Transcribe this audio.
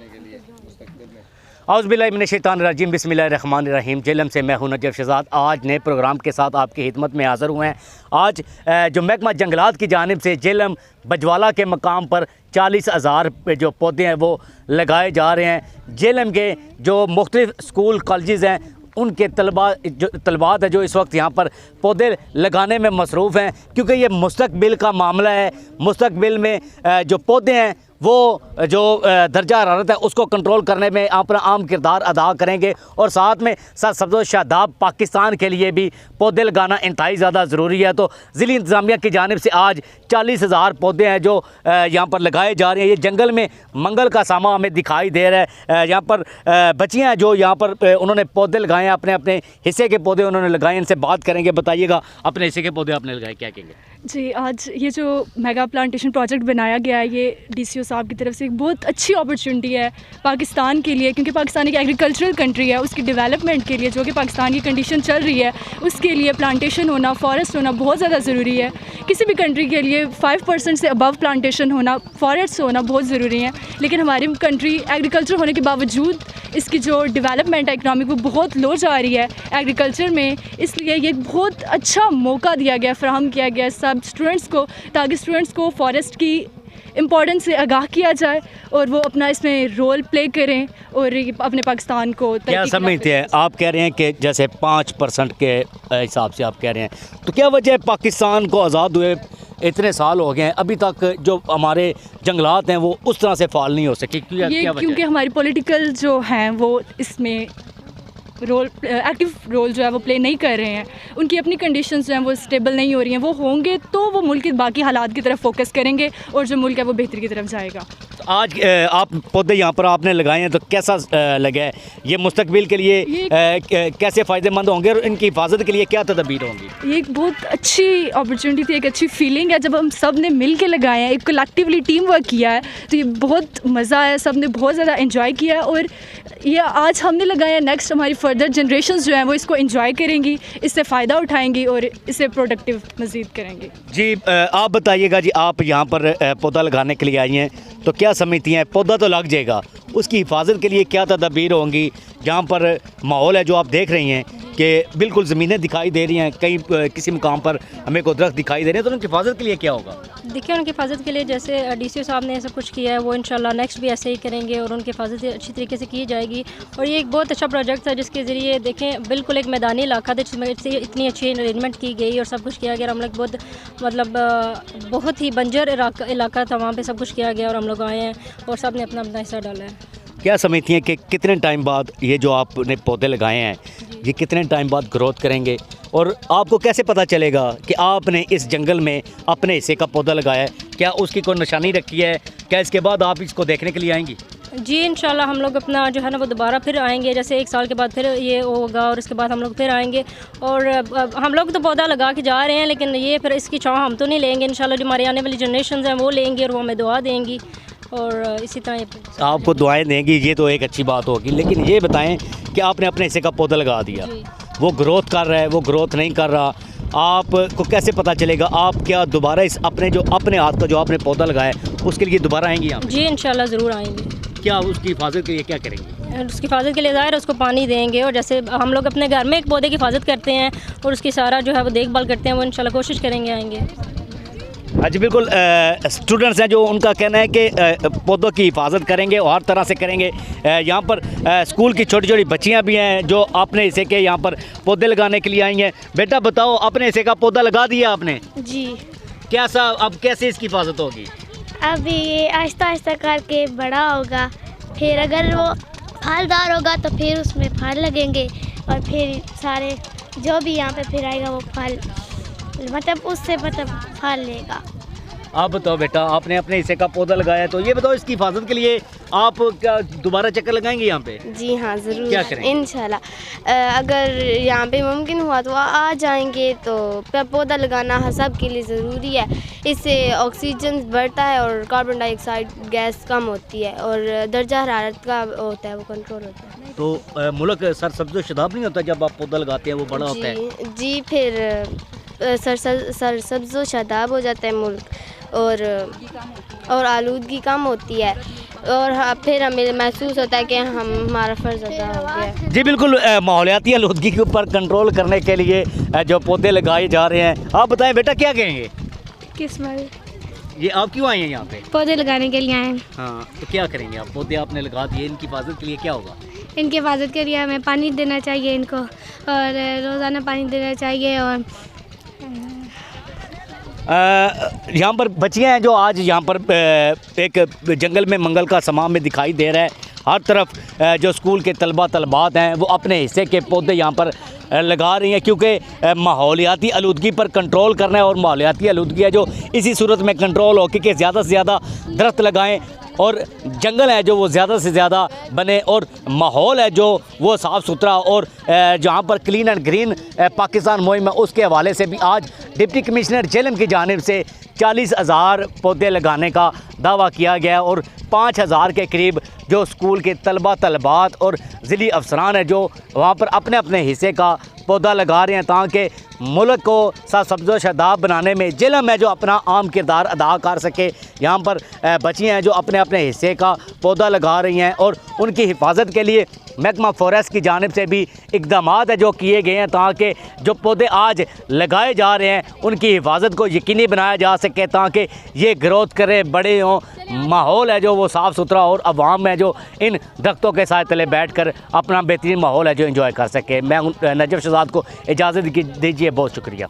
बचने के लिए मुस्तकबिल में? औज़ुबिल्लाहिमिनश्शैतानिर्रजीम बिस्मिल्लाहिर्रहमानिर्रहीम। जेलम से मैं हूं नजफ शहजाद। आज नए प्रोग्राम के साथ आपकी खिदमत में हाज़िर हुए हैं। आज जो महकमा जंगलात की जानिब से जेलम बजवाला के मकाम पर 40,000 जो पौधे हैं वो लगाए जा रहे हैं। जेलम के जो मुख्तलिफ स्कूल कॉलेजेस हैं उनके तलबात है जो इस वक्त यहाँ पर पौधे लगाने में मसरूफ़ हैं, क्योंकि ये मुस्तकबिल का मामला है। मुस्तकबिल में जो पौधे हैं वो जो दर्जा हरारत है उसको कंट्रोल करने में अपना अहम किरदार अदा करेंगे, और साथ में सब्ज़ शादाब पाकिस्तान के लिए भी पौधे लगाना इंतहाई ज़्यादा ज़रूरी है। तो ज़िली इंतज़ामिया की जानिब से आज 40,000 पौधे हैं जो यहाँ पर लगाए जा रहे हैं। ये जंगल में मंगल का सामा हमें दिखाई दे रहा है। यहाँ पर बच्चियाँ हैं जो यहाँ पर उन्होंने पौधे लगाए हैं, अपने अपने हिस्से के पौधे उन्होंने लगाए। इनसे बात करेंगे। बताइएगा, अपने हिस्से के पौधे आपने लगाए, क्या कहेंगे? जी, आज ये जो मेगा प्लांटेशन प्रोजेक्ट बनाया गया है, ये DCO साहब की तरफ से एक बहुत अच्छी अपॉर्चुनिटी है पाकिस्तान के लिए, क्योंकि पाकिस्तान एक एग्रीकल्चरल कंट्री है। उसकी डेवलपमेंट के लिए, जो कि पाकिस्तान की कंडीशन चल रही है, उसके लिए प्लांटेशन होना, फॉरेस्ट होना बहुत ज़्यादा ज़रूरी है। किसी भी कंट्री के लिए 5% से अबव प्लांटेशन होना, फॉरेस्ट होना बहुत ज़रूरी है। लेकिन हमारी कंट्री एग्रीकल्चर होने के बावजूद इसकी जो डेवलपमेंट है इकनॉमिक, वो बहुत लो जा रही है एग्रीकल्चर में। इसलिए ये बहुत अच्छा मौका दिया गया, फराहम किया गया सब स्टूडेंट्स को, ताकि स्टूडेंट्स को फॉरेस्ट की इम्पोर्टेंस से आगाह किया जाए और वो अपना इसमें रोल प्ले करें और अपने पाकिस्तान को। क्या समझते हैं आप? कह रहे हैं कि जैसे 5% के हिसाब से आप कह रहे हैं, तो क्या वजह है पाकिस्तान को आज़ाद हुए इतने साल हो गए हैं अभी तक जो हमारे जंगलात हैं वो उस तरह से फाल नहीं हो सके? क्योंकि हमारी पॉलिटिकल जो हैं वो इसमें एक्टिव रोल जो है वो प्ले नहीं कर रहे हैं। उनकी अपनी कंडीशंस जो हैं वो स्टेबल नहीं हो रही हैं। वो होंगे तो वो मुल्क के बाकी हालात की तरफ फोकस करेंगे और जो मुल्क है वो बेहतरी की तरफ जाएगा। आज आप पौधे यहाँ पर आपने लगाए हैं, तो कैसा लगा है? ये मुस्तकबिल के लिए कैसे फ़ायदेमंद होंगे और इनकी हिफाजत के लिए क्या तदबीर होंगी? ये एक बहुत अच्छी अपॉर्चुनिटी थी, एक अच्छी फीलिंग है जब हम सब ने मिल के लगाए हैं, एक कलेक्टिवली टीम वर्क किया है, तो ये बहुत मज़ा आया। सब ने बहुत ज़्यादा इन्जॉय किया है और ये आज हमने लगाया है, नेक्स्ट हमारी फर्दर जनरेशंस जो हैं वो इसको एंजॉय करेंगी, इससे फ़ायदा उठाएंगी और इसे प्रोडक्टिव मज़ीद करेंगे। जी, आप बताइएगा जी, आप यहाँ पर पौधा लगाने के लिए आई हैं, तो क्या समझती हैं? पौधा तो लग जाएगा, उसकी हिफाजत के लिए क्या तदबीर होंगी? जहाँ पर माहौल है जो आप देख रही हैं कि बिल्कुल ज़मीनें दिखाई दे रही हैं, कहीं किसी मुकाम पर हमें को दरख्त दिखाई दे रहे हैं, तो उनकी हिफाजत के लिए क्या होगा? देखिए, उनकी हिफाजत के लिए जैसे DCO साहब ने सब कुछ किया है, वो इंशाल्लाह नेक्स्ट भी ऐसे ही करेंगे और उनकी हिफाजत अच्छी तरीके से की जाएगी। और ये एक बहुत अच्छा प्रोजेक्ट था जिसके ज़रिए देखें बिल्कुल एक मैदानी इलाका था जिसमें इतनी अच्छी अरेंजमेंट की गई और सब कुछ किया गया। हम लोग बहुत बहुत ही बंजर इलाका था, वहाँ पर सब कुछ किया गया और हम लोग आए हैं और सब ने अपना अपना हिस्सा डाला है। क्या समझती हैं कि कितने टाइम बाद ये जो आपने पौधे लगाए हैं ये कितने टाइम बाद ग्रोथ करेंगे, और आपको कैसे पता चलेगा कि आपने इस जंगल में अपने हिस्से का पौधा लगाया है? क्या उसकी कोई निशानी रखी है? क्या इसके बाद आप इसको देखने के लिए आएंगी? जी, इंशाल्लाह हम लोग अपना जो है ना वो दोबारा फिर आएंगे, जैसे 1 साल के बाद फिर ये होगा और इसके बाद हम लोग फिर आएंगे। और हम लोग तो पौधा लगा के जा रहे हैं, लेकिन ये फिर इसकी छाँव हम तो नहीं लेंगे। इंशाल्लाह जो हमारी आने वाली जनरेशन हैं वो लेंगी और वो हमें दुआ देंगी और इसी तरह आपको दुआएं देंगी, ये तो एक अच्छी बात होगी। लेकिन ये बताएं कि आपने अपने हिस्से का पौधा लगा दिया, वो ग्रोथ कर रहा है, वो ग्रोथ नहीं कर रहा, आपको कैसे पता चलेगा? आप क्या दोबारा इस अपने हाथ का जो आपने पौधा लगाया है उसके लिए दोबारा आएंगी यहाँ? जी, इंशाल्लाह ज़रूर आएंगे। क्या उसकी हिफाजत के लिए क्या करेंगी? उसकी हिफाजत के लिए ज़ाहिर उसको पानी देंगे, और जैसे हम लोग अपने घर में एक पौधे की हिफाजत करते हैं और उसकी सारा जो है वो देखभाल करते हैं, वो इंशाल्लाह कोशिश करेंगे आएंगे। अच्छा, बिल्कुल स्टूडेंट्स हैं जो उनका कहना है कि पौधों की हिफाजत करेंगे और हर तरह से करेंगे। यहाँ पर स्कूल की छोटी छोटी बच्चियाँ भी हैं जो अपने हिस्से के यहाँ पर पौधे लगाने के लिए आई हैं। बेटा बताओ, अपने हिस्से का पौधा लगा दिया आपने? जी। कैसा, अब कैसे इसकी हिफाजत होगी? अभी ये आहिस्ता आहिस्ता करके बड़ा होगा, फिर अगर वो फलदार होगा तो फिर उसमें फल लगेंगे और फिर सारे जो भी यहाँ पे फिर आएगा वो फल उससे फल लेगा। आप बताओ बेटा, आपने अपने हिस्से का पौधा लगाया है, तो ये बताओ इसकी हिफाजत के लिए आप क्या दोबारा चक्कर लगाएंगे यहाँ पे? जी हाँ, ज़रूर। क्या करेंगे? इंशाल्लाह अगर यहाँ पे मुमकिन हुआ तो आ जाएंगे। तो पौधा लगाना सब के लिए ज़रूरी है, इससे ऑक्सीजन बढ़ता है और कार्बन डाइऑक्साइड गैस कम होती है और दर्जा हरारत का होता है वो कंट्रोल होता है। तो मुल्क सरसब्ज़ शादाब नहीं होता जब आप पौधा लगाते हैं, वो बड़ा होता है? जी, फिर सरसब्ज़ शादाब हो जाता है मुल्क और आलूदगी कम होती है। और फिर हमें महसूस होता है कि हमारा फ़र्ज़ अदा हो गया है। जी बिल्कुल, माहौलियाती आलूदगी के ऊपर कंट्रोल करने के लिए जो पौधे लगाए जा रहे हैं, आप बताएं बेटा क्या कहेंगे? ये आप क्यों आए हैं यहाँ पे? पौधे लगाने के लिए आए हैं। हाँ, तो क्या करेंगे आप? पौधे आपने लगा दिए, इनकी हिफाजत के लिए क्या होगा? इनकी हिफाजत के लिए हमें पानी देना चाहिए इनको, और रोज़ाना पानी देना चाहिए। और यहाँ पर बच्चियाँ हैं जो आज यहाँ पर एक जंगल में मंगल का समा में दिखाई दे रहा है। हर तरफ जो स्कूल के तलबात हैं वो अपने हिस्से के पौधे यहाँ पर लगा रही हैं, क्योंकि माहौलियाती आलूदगी पर कंट्रोल करना है। और माहौलियाती आलूदगी है जो इसी सूरत में कंट्रोल हो कि ज़्यादा से ज़्यादा दरख्त लगाएं और जंगल है जो वो ज़्यादा से ज़्यादा बने, और माहौल है जो वो साफ़ सुथरा, और जहाँ पर क्लीन एंड ग्रीन पाकिस्तान मुहिम है उसके हवाले से भी आज डिप्टी कमिश्नर जेलम की जानिब से 40,000 पौधे लगाने का दावा किया गया। और 5,000 के करीब जो स्कूल के तलबात और ज़िली अफसरान हैं जो वहाँ पर अपने अपने हिस्से का पौधा लगा रहे हैं, ताकि मुल्क को सब्ज़ो शादाब बनाने में जेलम है जो अपना आम किरदार अदा कर सके। यहाँ पर बच्चियाँ हैं जो अपने अपने हिस्से का पौधा लगा रही हैं, और उनकी हिफाजत के लिए महकमा फॉरेस्ट की जानिब से भी इक़दाम है जो किए गए हैं, ताकि जो पौधे आज लगाए जा रहे हैं उनकी हिफाजत को यकीनी बनाया जा सके, ताकि ये ग्रोथ करें, बड़े हों, माहौल है जो वो साफ़ सुथरा, और अवाम है जो इन दरख्तों के साथ तले बैठ कर अपना बेहतरीन माहौल है जो एंजॉय कर सके। मैं नजफ शहजाद को इजाज़त दीजिए, बहुत शुक्रिया।